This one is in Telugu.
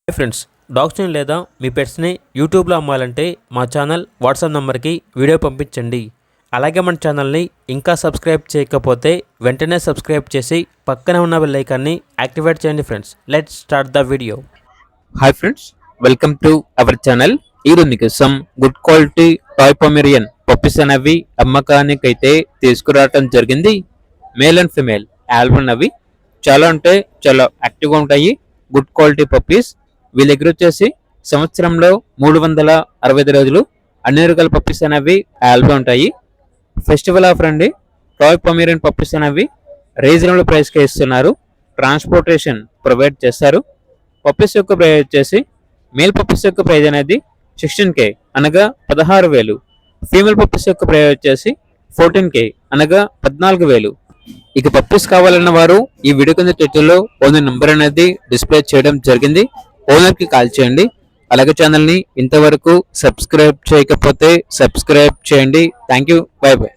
హాయ్ ఫ్రెండ్స్, డాగ్స్ని లేదా మీ పెట్స్ని యూట్యూబ్లో అమ్మాలంటే మా ఛానల్ వాట్సాప్ నెంబర్కి వీడియో పంపించండి. అలాగే మన ఛానల్ని ఇంకా సబ్స్క్రైబ్ చేయకపోతే వెంటనే సబ్స్క్రైబ్ చేసి పక్కనే ఉన్న బెల్ ఐకాన్ని యాక్టివేట్ చేయండి. Friends, let's start the video. Hi friends, welcome to our channel. ఈరోజు మీకోసం good quality toy Pomeranian puppies అనేవి అమ్మకానికైతే తీసుకురావటం జరిగింది. మేల్ అండ్ ఫిమేల్ ఆల్బమ్ అవి చాలా చాలా యాక్టివ్గా ఉంటాయి. Good quality puppies. వీళ్ళ దగ్గర వచ్చేసి సంవత్సరంలో 365 రోజులు అన్ని రకాల పప్పీస్ అనేవి ఆల్బమ్ ఉంటాయి. ఫెస్టివల్ ఆఫర్ అండి. టాయ్ పొమేరియన్ పప్పీస్ అనేవి రీజనబుల్ ప్రైస్కి ఇస్తున్నారు. ట్రాన్స్పోర్టేషన్ ప్రొవైడ్ చేస్తారు. పప్పీస్ యొక్క ప్రైస్ వచ్చేసి మేల్ పప్పీస్ యొక్క ప్రైస్ అనేది 16K అనగా 16,000. ఫీమేల్ పప్పీస్ యొక్క ప్రైస్ వచ్చేసి 14K అనగా 14,000. ఇక పప్పీస్ కావాలన్న వారు ఈ వీడియో కింద టైటిల్లో ఓనర్ నెంబర్ అనేది డిస్ప్లే చేయడం జరిగింది. ఓనర్కి కాల్ చేయండి. అలాగే ఛానల్ని ఇంతవరకు సబ్స్క్రైబ్ చేయకపోతే సబ్స్క్రైబ్ చేయండి. Thank you. By by.